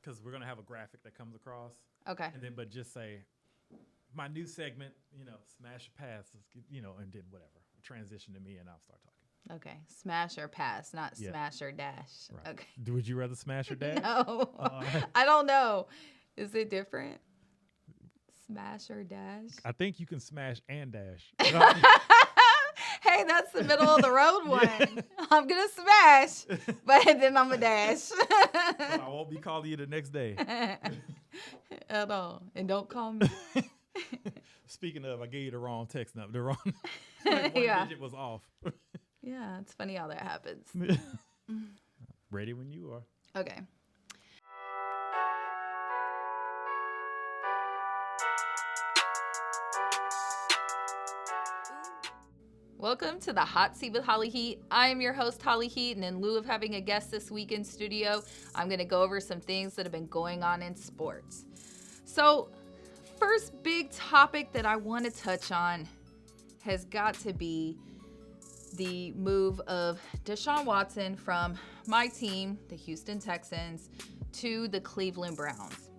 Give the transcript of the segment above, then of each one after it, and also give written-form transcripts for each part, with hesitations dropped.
because we're going to have a graphic that comes across. Okay. And then, but just say, my new segment, smash or pass, and then whatever. Transition to me and I'll start talking. Okay. Smash or pass, not smash or dash. Right. Okay. Would you rather smash or dash? No. I don't know. Is it different? Smash or dash? I think you can smash and dash. Hey, that's the middle of the road one. Yeah. I'm going to smash, but then I'm going to dash. Well, I won't be calling you the next day. At all. And don't call me. Speaking of, I gave you the wrong text number. The wrong one digit was off. Yeah, it's funny how that happens. Ready when you are. Okay. Welcome to the Hot Seat with Holly Heat. I am your host, Holly Heat, and in lieu of having a guest this week in studio, I'm going to go over some things that have been going on in sports. So, first big topic that I want to touch on has got to be the move of Deshaun Watson from my team, the Houston Texans, to the Cleveland Browns.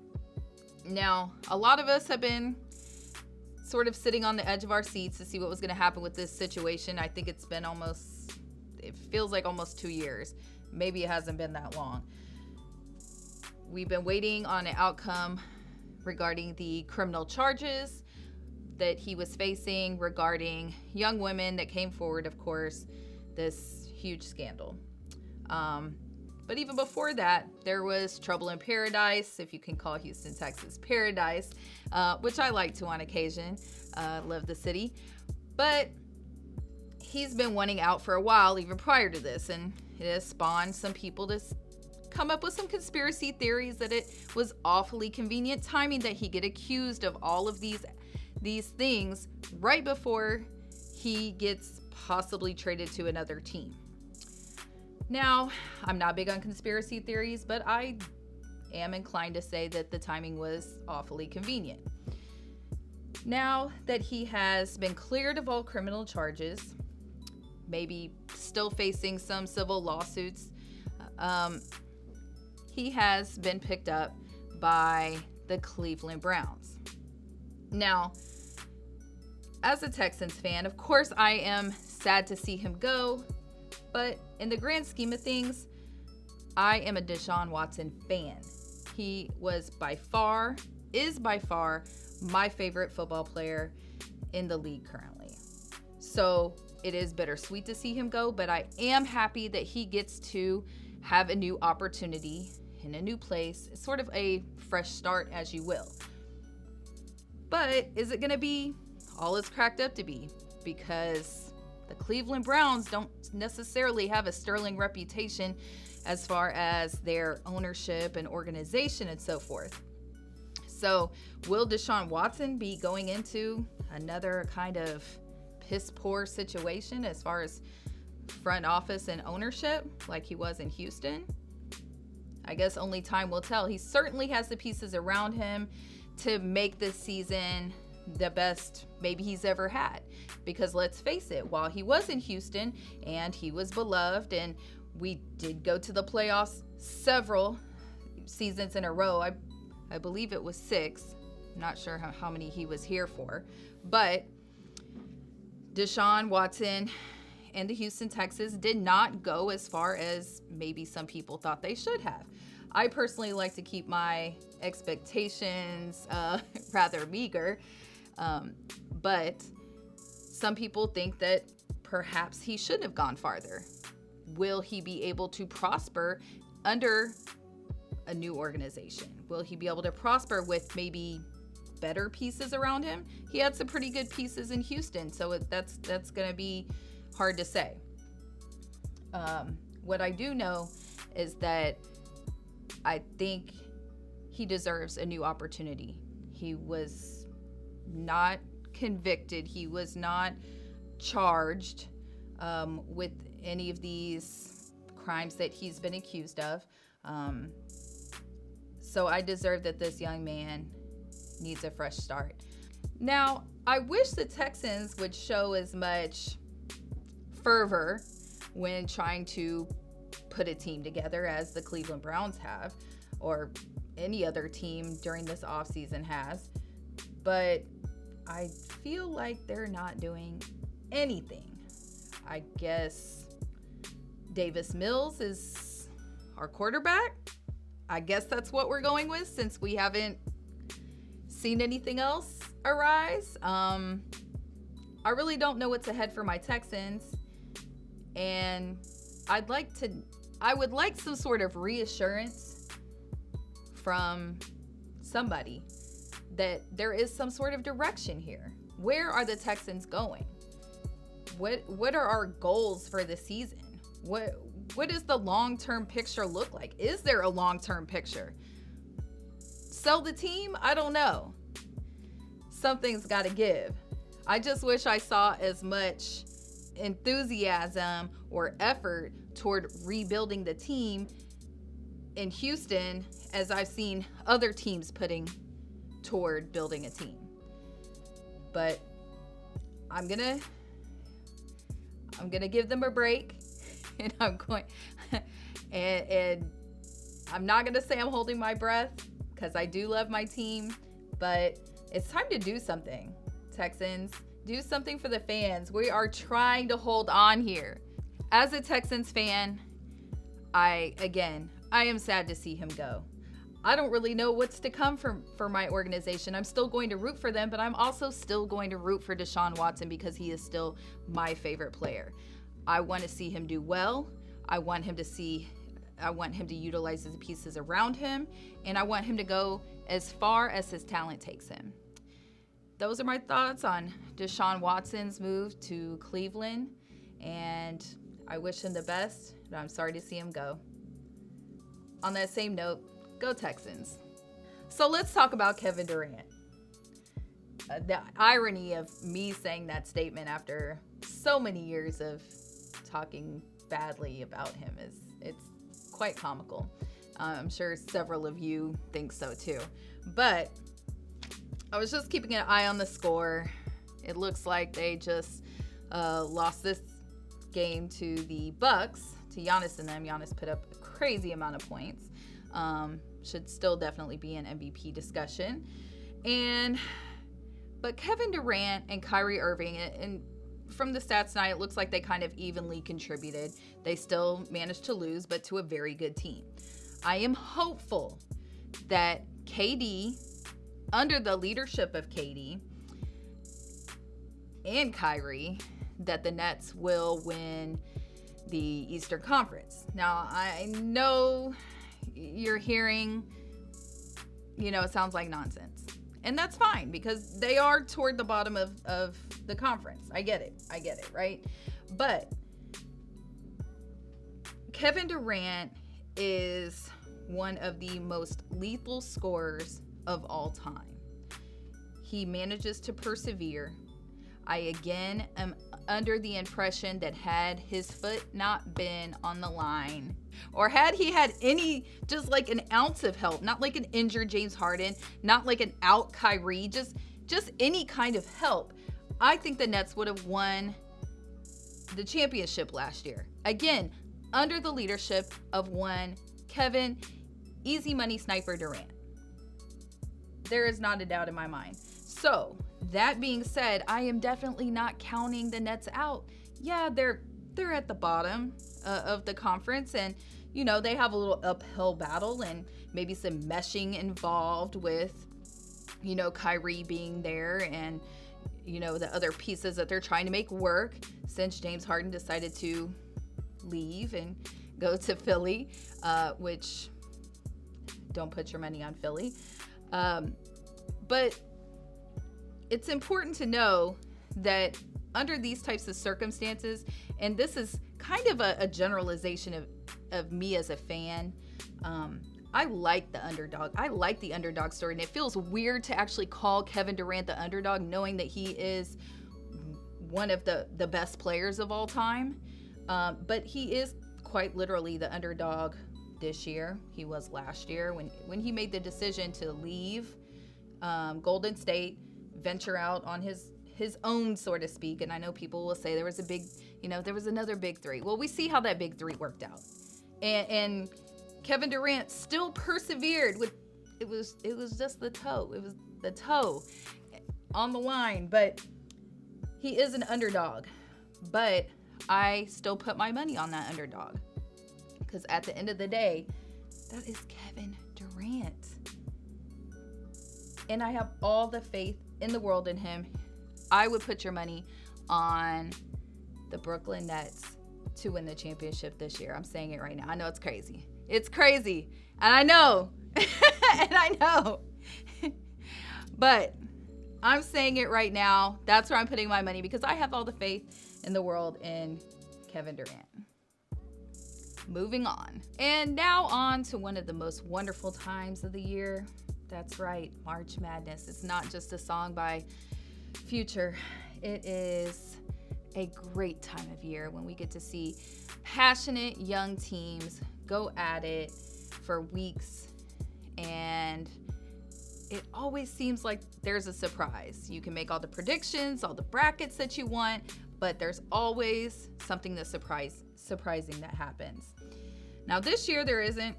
Now, a lot of us have been sort of sitting on the edge of our seats to see what was going to happen with this situation. I think it's been it feels like almost 2 years. Maybe it hasn't been that long. We've been waiting on an outcome regarding the criminal charges that he was facing regarding young women that came forward, of course, this huge scandal. But even before that, there was trouble in paradise, if you can call Houston, Texas paradise, which I like to on occasion. Love the city. But he's been wanting out for a while, even prior to this, and it has spawned some people to come up with some conspiracy theories that it was awfully convenient timing that he get accused of all of these things right before he gets possibly traded to another team. Now, I'm not big on conspiracy theories, but I am inclined to say that the timing was awfully convenient. Now that he has been cleared of all criminal charges, maybe still facing some civil lawsuits, he has been picked up by the Cleveland Browns. Now, as a Texans fan, of course, I am sad to see him go. But in the grand scheme of things, I am a Deshaun Watson fan. He is by far my favorite football player in the league currently. So it is bittersweet to see him go, but I am happy that he gets to have a new opportunity in a new place. It's sort of a fresh start, as you will. But is it going to be all it's cracked up to be? Because the Cleveland Browns don't necessarily have a sterling reputation as far as their ownership and organization and so forth. So will Deshaun Watson be going into another kind of piss poor situation as far as front office and ownership like he was in Houston? I guess only time will tell. He certainly has the pieces around him to make this season the best maybe he's ever had. Because let's face it, while he was in Houston and he was beloved and we did go to the playoffs several seasons in a row, I believe it was 6. I'm not sure how many he was here for. But Deshaun Watson and the Houston Texans did not go as far as maybe some people thought they should have. I personally like to keep my expectations rather meager. But some people think that perhaps he should have gone farther. Will he be able to prosper under a new organization? Will he be able to prosper with maybe better pieces around him? He had some pretty good pieces in Houston, so that's going to be hard to say. What I do know is that I think he deserves a new opportunity. He was not convicted. He was not charged with any of these crimes that he's been accused of. So I deserve that this young man needs a fresh start. Now, I wish the Texans would show as much fervor when trying to put a team together as the Cleveland Browns have, or any other team during this offseason has. But I feel like they're not doing anything. I guess Davis Mills is our quarterback. I guess that's what we're going with since we haven't seen anything else arise. I really don't know what's ahead for my Texans, and I would like some sort of reassurance from somebody that there is some sort of direction here. Where are the Texans going? What are our goals for the season? What does the long-term picture look like? Is there a long-term picture? Sell the team? I don't know. Something's got to give. I just wish I saw as much enthusiasm or effort toward rebuilding the team in Houston as I've seen other teams putting toward building a team. But I'm gonna give them a break, and and I'm not gonna say I'm holding my breath because I do love my team, but it's time to do something. Texans, do something for the fans. We are trying to hold on here. As a Texans fan, I am sad to see him go. I don't really know what's to come for my organization. I'm still going to root for them, but I'm also still going to root for Deshaun Watson because he is still my favorite player. I want to see him do well. I want him to utilize the pieces around him, and I want him to go as far as his talent takes him. Those are my thoughts on Deshaun Watson's move to Cleveland, and I wish him the best, but I'm sorry to see him go. On that same note, go Texans. So let's talk about Kevin Durant. The irony of me saying that statement after so many years of talking badly about him it's quite comical. I'm sure several of you think so too. But I was just keeping an eye on the score. It looks like they just lost this game to the Bucks, to Giannis and them. Giannis put up a crazy amount of points. Should still definitely be an MVP discussion. But Kevin Durant and Kyrie Irving, and from the stats tonight, it looks like they kind of evenly contributed. They still managed to lose, but to a very good team. I am hopeful that KD, under the leadership of KD and Kyrie, that the Nets will win the Eastern Conference. Now, I know you're hearing, it sounds like nonsense. And that's fine because they are toward the bottom of the conference. I get it, right? But Kevin Durant is one of the most lethal scorers of all time. He manages to persevere. I again am under the impression that had his foot not been on the line, or had he had any, just like an ounce of help, not like an injured James Harden, not like an out Kyrie, just any kind of help, I think the Nets would have won the championship last year. Again, under the leadership of one Kevin Easy Money Sniper Durant. There is not a doubt in my mind. So, that being said, I am definitely not counting the Nets out. Yeah, they're at the bottom of the conference, and they have a little uphill battle and maybe some meshing involved with Kyrie being there and the other pieces that they're trying to make work since James Harden decided to leave and go to Philly, which don't put your money on Philly. But it's important to know that under these types of circumstances, and this is kind of a generalization of me as a fan, I like the underdog. I like the underdog story, and it feels weird to actually call Kevin Durant the underdog, knowing that he is one of the best players of all time. But he is quite literally the underdog this year. He was last year when he made the decision to leave Golden State, venture out on his own, so to speak. And I know people will say there was another big three. Well, we see how that big three worked out. And Kevin Durant still persevered with it was just the toe. It was the toe on the line, but he is an underdog. But I still put my money on that underdog because at the end of the day, that is Kevin Durant. And I have all the faith in the world in him. I would put your money on the Brooklyn Nets to win the championship this year. I'm saying it right now. I know it's crazy. It's crazy. And I know. And I know. But I'm saying it right now. That's where I'm putting my money because I have all the faith in the world in Kevin Durant. Moving on. And now on to one of the most wonderful times of the year. That's right, March Madness. It's not just a song by Future. It is a great time of year when we get to see passionate young teams go at it for weeks, and it always seems like there's a surprise. You can make all the predictions, all the brackets that you want, but there's always something that's surprising that happens. Now this year there isn't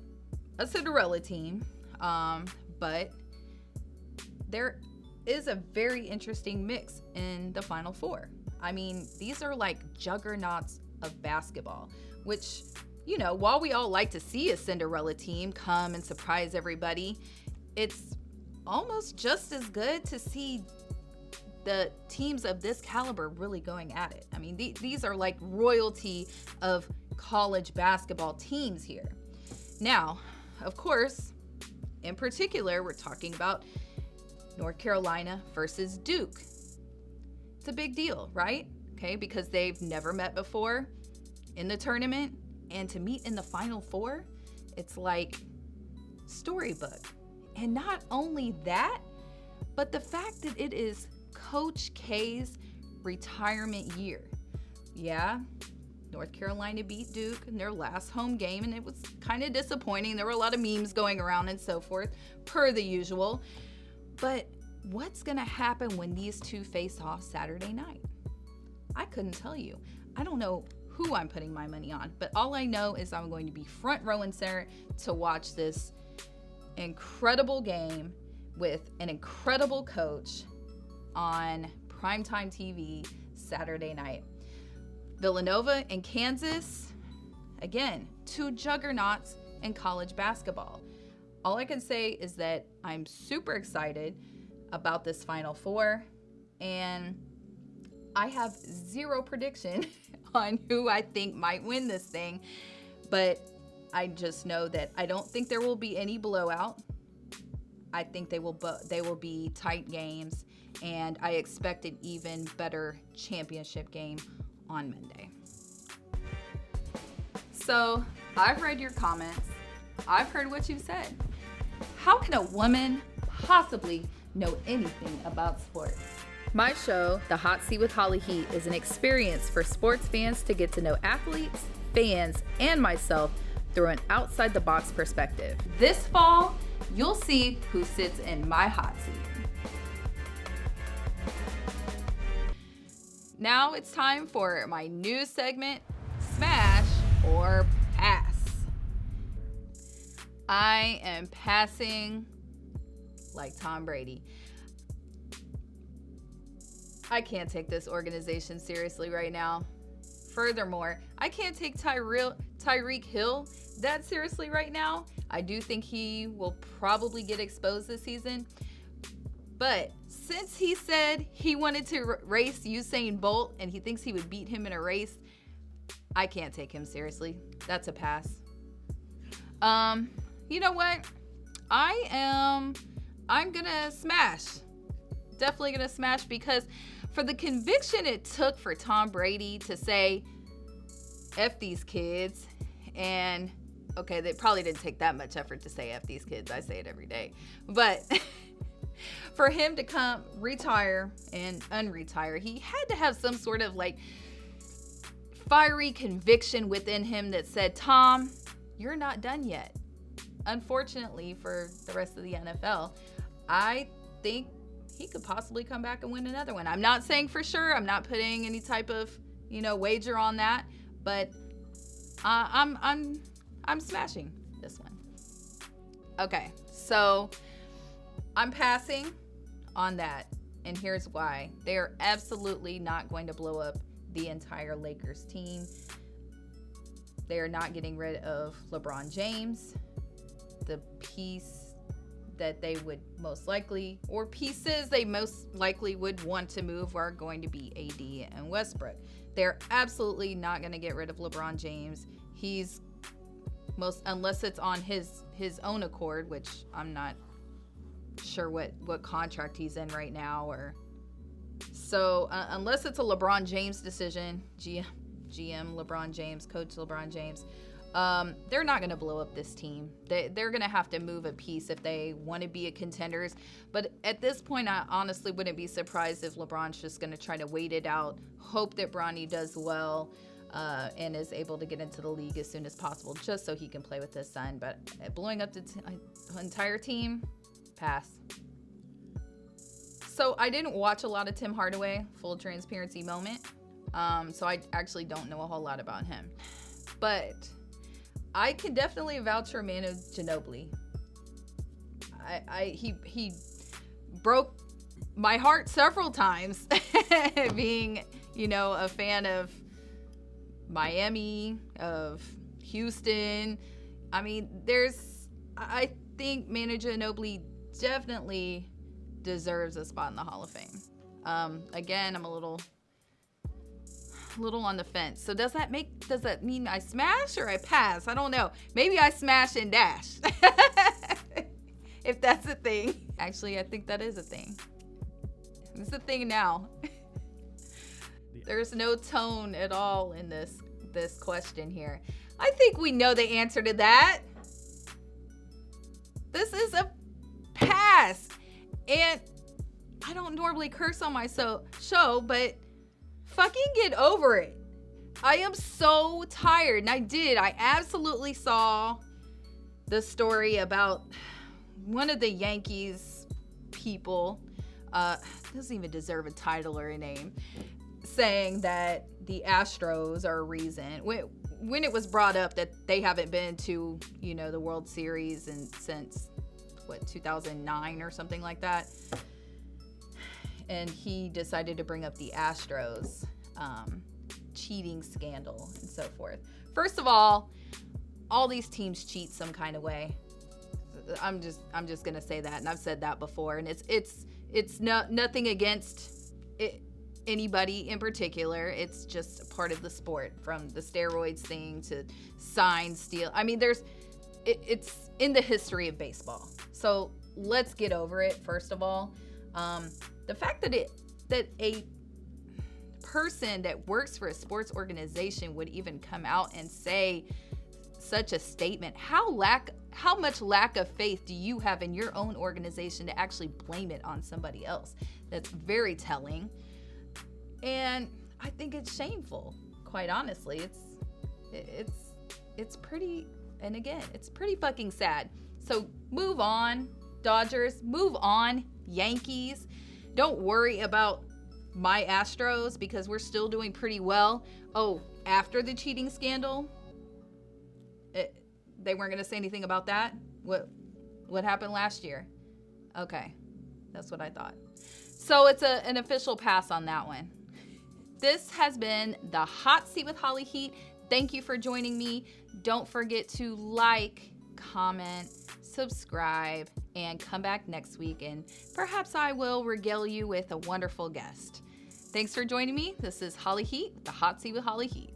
a Cinderella team, but there is a very interesting mix in the Final Four. I mean, these are like juggernauts of basketball, which, you know, while we all like to see a Cinderella team come and surprise everybody, it's almost just as good to see the teams of this caliber really going at it. I mean, these are like royalty of college basketball teams here. Now, of course, in particular, we're talking about North Carolina versus Duke. It's a big deal, right? Okay, because they've never met before in the tournament, and to meet in the Final Four, it's like storybook. And not only that, but the fact that it is Coach K's retirement year. Yeah, North Carolina beat Duke in their last home game, and it was kind of disappointing. There were a lot of memes going around and so forth, per the usual. But what's going to happen when these two face off Saturday night? I couldn't tell you. I don't know who I'm putting my money on, but all I know is I'm going to be front row and center to watch this incredible game with an incredible coach on primetime TV Saturday night. Villanova and Kansas, again, two juggernauts in college basketball. All I can say is that I'm super excited about this Final Four, and I have zero prediction on who I think might win this thing, but I just know that I don't think there will be any blowout. I think they will be tight games, and I expect an even better championship game on Monday. So I've read your comments. I've heard what you've said. How can a woman possibly know anything about sports? My show, The Hot Seat with Holly Heat, is an experience for sports fans to get to know athletes, fans, and myself through an outside-the-box perspective. This fall, you'll see who sits in my hot seat. Now it's time for my new segment, Smash or Pass. I am passing like Tom Brady. I can't take this organization seriously right now. Furthermore, I can't take Tyreek Hill that seriously right now. I do think he will probably get exposed this season. But since he said he wanted to race Usain Bolt and he thinks he would beat him in a race, I can't take him seriously. That's a pass. You know what? I'm gonna smash. Definitely gonna smash, because for the conviction it took for Tom Brady to say, F these kids, and okay, they probably didn't take that much effort to say F these kids. I say it every day. But for him to come retire and unretire, he had to have some sort of like fiery conviction within him that said, Tom, you're not done yet. Unfortunately for the rest of the NFL, I think he could possibly come back and win another one. I'm not saying for sure. I'm not putting any type of, wager on that, but I'm smashing this one. Okay, so I'm passing on that. And here's why. They're absolutely not going to blow up the entire Lakers team. They are not getting rid of LeBron James. The piece that they would most likely, or pieces they most likely would want to move, are going to be AD and Westbrook. They're absolutely not going to get rid of LeBron James. He's unless it's on his own accord, which I'm not sure what contract he's in right now, or so unless it's a LeBron James decision, GM LeBron James, coach LeBron James, they're not going to blow up this team. They're going to have to move a piece if they want to be a contenders. But at this point, I honestly wouldn't be surprised if LeBron's just going to try to wait it out, hope that Bronny does well, and is able to get into the league as soon as possible, just so he can play with his son. But blowing up the entire team, pass. So I didn't watch a lot of Tim Hardaway, full transparency moment. So I actually don't know a whole lot about him. But I can definitely vouch for Manu Ginobili. He broke my heart several times being, a fan of Miami, of Houston. I mean, I think Manu Ginobili definitely deserves a spot in the Hall of Fame. Again, I'm a little on the fence. So does that mean I smash or I pass? I don't know. Maybe I smash and dash. If that's a thing. Actually, I think that is a thing. It's a thing now. There's no tone at all in this question here. I think we know the answer to that. This is a pass. And I don't normally curse on my show, but fucking get over it. I am so tired. And I absolutely saw the story about one of the Yankees people, doesn't even deserve a title or a name, saying that the Astros are a reason. When it was brought up that they haven't been to, the World Series since 2009 or something like that. And he decided to bring up the Astros cheating scandal and so forth. First of all these teams cheat some kind of way. I'm just gonna say that, and I've said that before. And it's nothing against anybody in particular. It's just a part of the sport, from the steroids thing to sign steal. I mean, it's in the history of baseball. So let's get over it. First of all, the fact that a person that works for a sports organization would even come out and say such a statement, how much lack of faith do you have in your own organization to actually blame it on somebody else? That's very telling. And I think it's shameful, quite honestly. It's pretty, and again, it's pretty fucking sad. So move on, Dodgers. Move on, Yankees. Don't worry about my Astros, because we're still doing pretty well. Oh, after the cheating scandal, they weren't going to say anything about that? What happened last year? Okay, that's what I thought. So it's an official pass on that one. This has been the Hot Seat with Holly Heat. Thank you for joining me. Don't forget to like, comment, subscribe, and come back next week, and perhaps I will regale you with a wonderful guest. Thanks for joining me. This is Holly Heat, the Hot Seat with Holly Heat.